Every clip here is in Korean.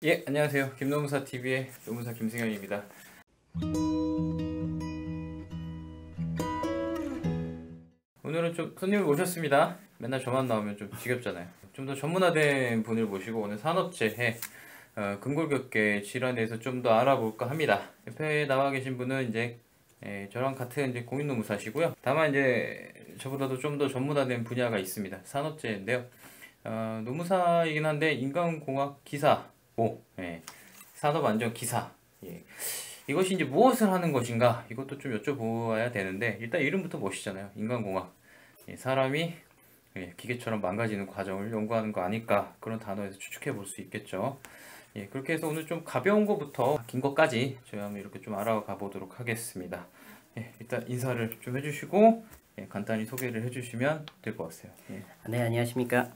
예, 안녕하세요. 김노무사 TV의 노무사 김승현입니다. 오늘은 좀 손님을 모셨습니다. 맨날 저만 나오면 좀 지겹잖아요. 좀 더 전문화된 분을 모시고 오늘 산업재해 근골격계 질환에 대해서 좀 더 알아볼까 합니다. 옆에 나와 계신 분은 이제 저랑 같은 이제 공인노무사시고요. 다만 이제 저보다도 좀 더 전문화된 분야가 있습니다. 산업재해인데요. 노무사이긴 한데 인간공학 기사고, 산업안전기사. 예. 이것이 이제 무엇을 하는 것인가? 이것도 좀 여쭤보아야 되는데, 일단 이름부터 멋있잖아요. 인간공학. 사람이 기계처럼 망가지는 과정을 연구하는 거 아닐까? 그런 단어에서 추측해 볼 수 있겠죠. 그렇게 해서 오늘 좀 가벼운 것부터 긴 것까지 저희 한번 이렇게 좀 알아가 보도록 하겠습니다. 일단 인사를 좀 해주시고, 간단히 소개를 해주시면 될 것 같아요. 네, 안녕하십니까.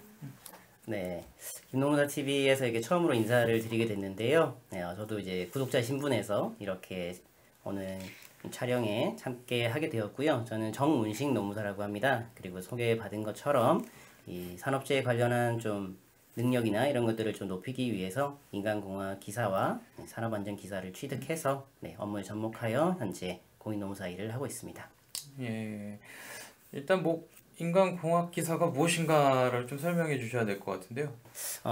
네, 김노무사 TV에서 이게 처음으로 인사를 드리게 됐는데요. 네, 저도 이제 구독자 신분에서 이렇게 오늘 촬영에 참게 하게 되었고요. 저는 정문식 노무사라고 합니다. 그리고 소개받은 것처럼 이 산업재해 관련한 좀 능력이나 이런 것들을 좀 높이기 위해서 인간공학 기사와 산업안전 기사를 취득해서 업무에 접목하여 현재 공인노무사 일을 하고 있습니다. 예. 일단 뭐 인간공학 기사가 무엇인가를 좀 설명해 주셔야 될 것 같은데요.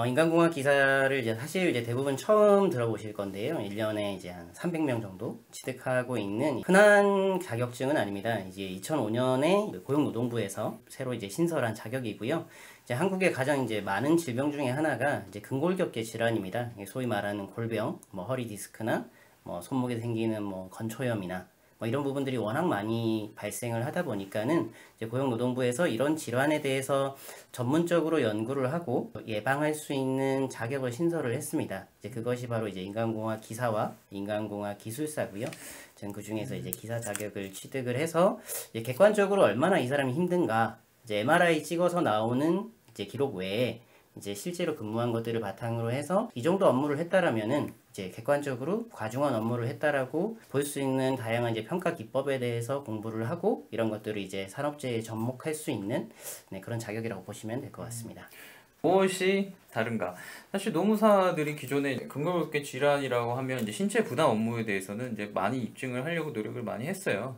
인간공학 기사를 사실 대부분 처음 들어보실 건데요. 1년에 이제 한 300명 정도 취득하고 있는 흔한 자격증은 아닙니다. 이제 2005년에 고용노동부에서 새로 이제 신설한 자격이고요. 이제 한국의 가장 이제 많은 질병 중에 하나가 이제 근골격계 질환입니다. 소위 말하는 골병, 뭐 허리 디스크나 뭐 손목에 생기는 뭐 건초염이나 뭐 이런 부분들이 워낙 많이 발생을 하다 보니까는 이제 고용노동부에서 이런 질환에 대해서 전문적으로 연구를 하고 예방할 수 있는 자격을 신설을 했습니다. 이제 그것이 바로 이제 인간공학 기사와 인간공학 기술사고요. 저는 그 중에서 이제 기사 자격을 취득을 해서 이제 객관적으로 얼마나 이 사람이 힘든가 이제 MRI 찍어서 나오는 이제 기록 외에 이제 실제로 근무한 것들을 바탕으로 해서 이 정도 업무를 했다라면은 이제 객관적으로 과중한 업무를 했다라고 볼 수 있는 다양한 이제 평가 기법에 대해서 공부를 하고 이런 것들을 이제 산업재해에 접목할 수 있는 그런 자격이라고 보시면 될 것 같습니다. 무엇이 다른가? 사실 노무사들이 기존에 근골격계 질환이라고 하면 이제 신체 부담 업무에 대해서는 이제 많이 입증을 하려고 노력을 많이 했어요.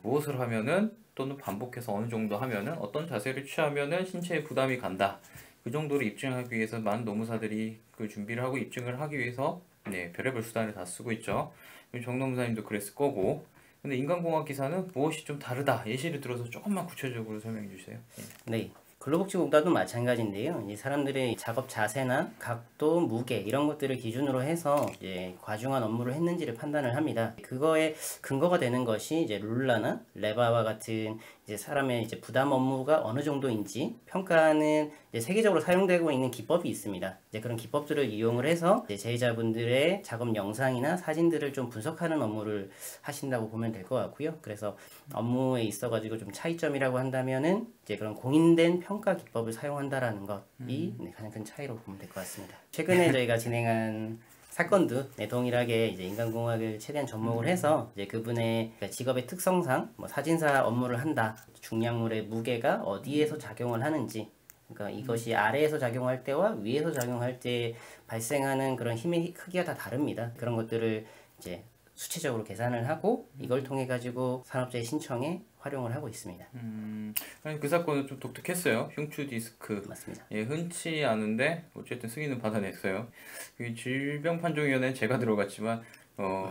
무엇을 하면은 또는 반복해서 어느 정도 하면은 어떤 자세를 취하면은 신체에 부담이 간다. 그 정도로 입증하기 위해서 많은 노무사들이 그 준비를 하고 입증을 하기 위해서 별의별 수단을 다 쓰고 있죠. 정노무사님도 그랬을 거고. 근데 인간공학 기사는 무엇이 좀 다르다. 예시를 들어서 조금만 구체적으로 설명해 주세요. 네. 근로복지국가도 마찬가지인데요. 이제 사람들의 작업 자세나 각도, 무게 이런 것들을 기준으로 해서 이제 과중한 업무를 했는지를 판단을 합니다. 그거에 근거가 되는 것이 이제 룰라나 레바와 같은 이제 사람의 이제 부담 업무가 어느 정도인지 평가하는 이제 세계적으로 사용되고 있는 기법이 있습니다. 이제 그런 기법들을 이용을 해서 이제 제의자분들의 작업 영상이나 사진들을 좀 분석하는 업무를 하신다고 보면 될 것 같고요. 그래서 업무에 있어가지고 좀 차이점이라고 한다면은 이제 그런 공인된 평가 기법을 사용한다라는 것이 가장 큰 차이로 보면 될 것 같습니다. 최근에 저희가 진행한 사건도 동일하게 이제 인간공학을 최대한 접목을 해서 이제 그분의 직업의 특성상 뭐 사진사 업무를 한다, 중량물의 무게가 어디에서 작용을 하는지, 그러니까 이것이 아래에서 작용할 때와 위에서 작용할 때 발생하는 그런 힘의 크기가 다 다릅니다. 그런 것들을 이제 수치적으로 계산을 하고 이걸 통해 가지고 산업재해 신청에 활용을 하고 있습니다. 아니, 그 사건은 좀 독특했어요. 흉추 디스크. 맞습니다. 흔치 않은데 어쨌든 승인은 받아냈어요. 그 질병판정위원회는 제가 들어갔지만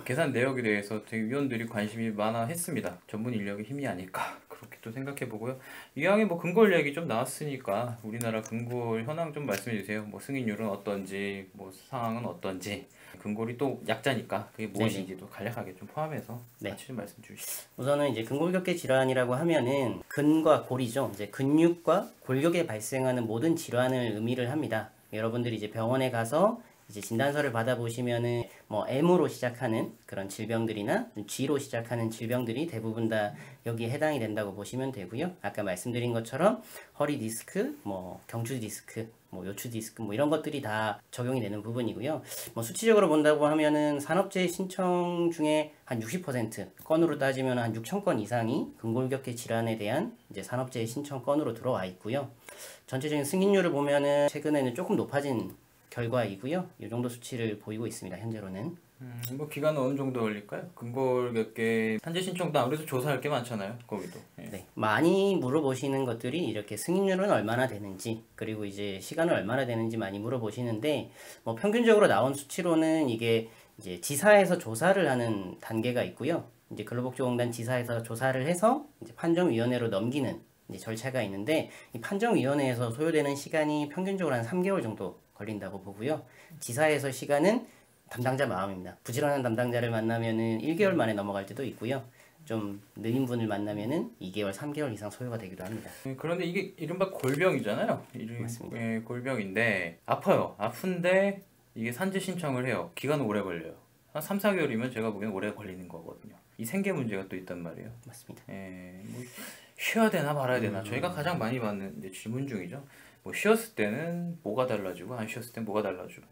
계산 내역에 대해서 되게 위원들이 관심이 많아 했습니다. 전문 인력의 힘이 아닐까 그렇게 또 생각해 보고요. 이왕에 뭐 근골 얘기 좀 나왔으니까 우리나라 근골 현황 좀 말씀해 주세요. 뭐 승인율은 어떤지, 뭐 상황은 어떤지. 근골이 또 약자니까 그게 무엇인지도 간략하게 좀 포함해서 같이 좀 말씀 주시죠. 우선은 이제 근골격계 질환이라고 하면은 근과 골이죠. 이제 근육과 골격에 발생하는 모든 질환을 의미를 합니다. 여러분들이 이제 병원에 가서 이제 진단서를 받아보시면은 뭐 M으로 시작하는 그런 질병들이나 G로 시작하는 질병들이 대부분 다 여기에 해당이 된다고 보시면 되고요. 아까 말씀드린 것처럼 허리 디스크, 뭐 경추 디스크, 뭐 요추 디스크 뭐 이런 것들이 다 적용이 되는 부분이고요. 뭐 수치적으로 본다고 하면은 산업재해 신청 중에 한 60% 건으로 따지면 한 6천 건 이상이 근골격계 질환에 대한 이제 산업재해 신청 건으로 들어와 있고요. 전체적인 승인율을 보면은 최근에는 조금 높아진 결과이고요. 이 정도 수치를 보이고 있습니다. 현재로는. 뭐 기간은 어느 정도 걸릴까요? 근골격계 산재 신청도 아무래도 조사할 게 많잖아요. 거기도. 예. 네, 많이 물어보시는 것들이 이렇게 승인률은 얼마나 되는지, 그리고 이제 시간은 얼마나 되는지 많이 물어보시는데, 뭐 평균적으로 나온 수치로는 이게 이제 지사에서 조사를 하는 단계가 있고요. 이제 근로복지공단 지사에서 조사를 해서 이제 판정위원회로 넘기는 이제 절차가 있는데, 이 판정위원회에서 소요되는 시간이 평균적으로 한 3개월 정도 걸린다고 보고요. 지사에서 시간은 담당자 마음입니다. 부지런한 담당자를 만나면은 1개월 만에 넘어갈 때도 있고요. 좀 느린 분을 만나면은 2개월, 3개월 이상 소요가 되기도 합니다. 그런데 이게 이른바 골병이잖아요. 맞습니다. 예, 골병인데 아파요. 아픈데 이게 산재 신청을 해요. 기간은 오래 걸려요. 한 3, 4개월이면 제가 보기엔 오래 걸리는 거거든요. 이 생계 문제가 또 있단 말이에요. 맞습니다. 예, 뭐 쉬어야 되나 말아야 되나. 저희가 가장 많이 받는 이제 질문 중이죠. 뭐 쉬었을 때는 뭐가 달라지고 안 쉬었을 때는 뭐가 달라지고.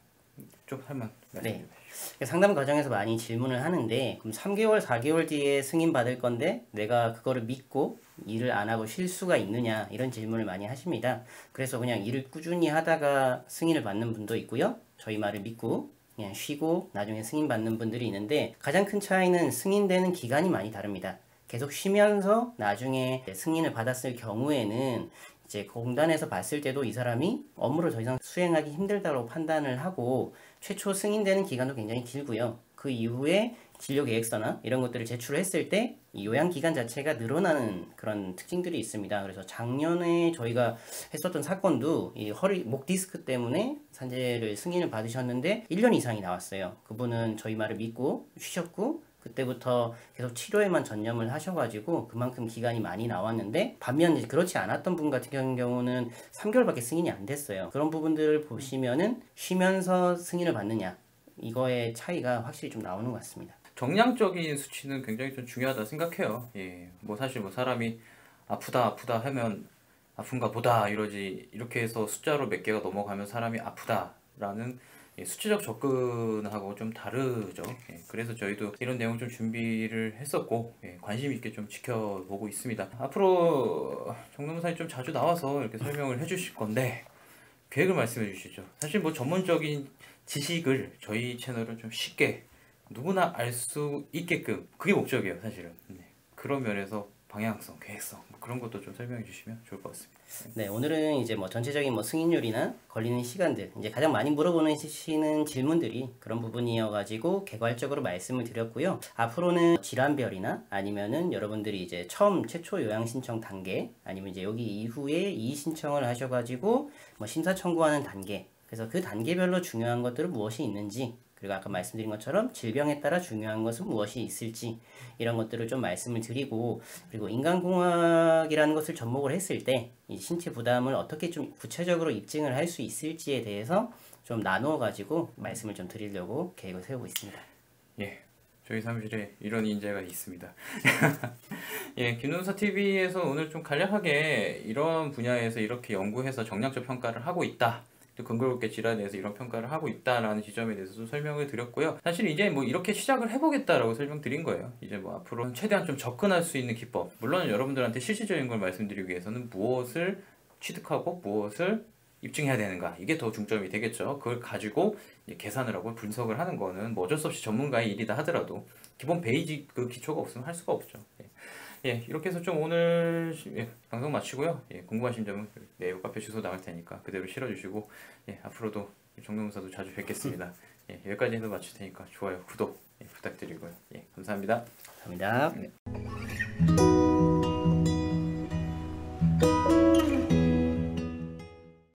좀 할만 말씀해 주시죠. 상담 과정에서 많이 질문을 하는데, 그럼 3개월, 4개월 뒤에 승인 받을 건데 내가 그거를 믿고 일을 안 하고 쉴 수가 있느냐, 이런 질문을 많이 하십니다. 그래서 그냥 일을 꾸준히 하다가 승인을 받는 분도 있고요. 저희 말을 믿고 그냥 쉬고 나중에 승인 받는 분들이 있는데, 가장 큰 차이는 승인되는 기간이 많이 다릅니다. 계속 쉬면서 나중에 승인을 받았을 경우에는 이제 공단에서 봤을 때도 이 사람이 업무를 더 이상 수행하기 힘들다고 판단을 하고, 최초 승인되는 기간도 굉장히 길고요. 그 이후에 진료 계획서나 이런 것들을 제출했을 때 이 요양 기간 자체가 늘어나는 그런 특징들이 있습니다. 그래서 작년에 저희가 했었던 사건도 이 허리 목 디스크 때문에 산재를 승인을 받으셨는데 1년 이상이 나왔어요. 그분은 저희 말을 믿고 쉬셨고, 그때부터 계속 치료에만 전념을 하셔가지고 그만큼 기간이 많이 나왔는데, 반면 이제 그렇지 않았던 분 같은 경우는 3개월밖에 승인이 안 됐어요. 그런 부분들을 보시면은 쉬면서 승인을 받느냐, 이거의 차이가 확실히 좀 나오는 것 같습니다. 정량적인 수치는 굉장히 좀 중요하다 생각해요. 예, 뭐 사실 뭐 사람이 아프다 하면 아픈가 보다 이러지, 이렇게 해서 숫자로 몇 개가 넘어가면 사람이 아프다라는 수치적 접근하고 좀 다르죠. 예, 그래서 저희도 이런 내용 좀 준비를 했었고, 예, 관심 있게 좀 지켜보고 있습니다. 앞으로 정노무사님 좀 자주 나와서 이렇게 설명을 해주실 건데 계획을 말씀해 주시죠. 사실 뭐 전문적인 지식을 저희 채널은 좀 쉽게 누구나 알 수 있게끔, 그게 목적이에요 사실은. 네. 그런 면에서 방향성, 계획성 뭐 그런 것도 좀 설명해 주시면 좋을 것 같습니다. 네, 오늘은 이제 뭐 전체적인 뭐 승인율이나 걸리는 시간들, 이제 가장 많이 물어보시는 질문들이 그런 부분이어가지고 개괄적으로 말씀을 드렸고요. 앞으로는 질환별이나 아니면은 여러분들이 이제 처음 최초 요양 신청 단계, 아니면 이제 여기 이후에 이의 신청을 하셔가지고 뭐 심사 청구하는 단계, 그래서 그 단계별로 중요한 것들은 무엇이 있는지, 그리고 아까 말씀드린 것처럼 질병에 따라 중요한 것은 무엇이 있을지, 이런 것들을 좀 말씀을 드리고, 그리고 인간공학이라는 것을 접목을 했을 때 이 신체 부담을 어떻게 좀 구체적으로 입증을 할 수 있을지에 대해서 좀 나누어 가지고 말씀을 좀 드리려고 계획을 세우고 있습니다. 예, 저희 사무실에 이런 인재가 있습니다. 예, 김노무사 TV에서 오늘 좀 간략하게 이런 분야에서 이렇게 연구해서 정량적 평가를 하고 있다, 또 근골격계 질환에 대해서 이런 평가를 하고 있다라는 지점에 대해서도 설명을 드렸고요. 사실 이제 뭐 이렇게 시작을 해보겠다라고 설명드린 거예요. 이제 뭐 앞으로 최대한 좀 접근할 수 있는 기법, 물론 여러분들한테 실질적인 걸 말씀드리기 위해서는 무엇을 취득하고 무엇을 입증해야 되는가, 이게 더 중점이 되겠죠. 그걸 가지고 이제 계산을 하고 분석을 하는 거는 뭐 어쩔 수 없이 전문가의 일이다 하더라도 기본 베이직 그 기초가 없으면 할 수가 없죠. 예, 이렇게 해서 좀 오늘 방송 마치고요. 예, 궁금하신 점은 네이버 카페 주소 나갈 테니까 그대로 실어주시고, 예, 앞으로도 정노무사도 자주 뵙겠습니다. 예, 여기까지 해서 마칠 테니까 좋아요, 구독 부탁드리고요. 예, 감사합니다. 감사합니다. 네.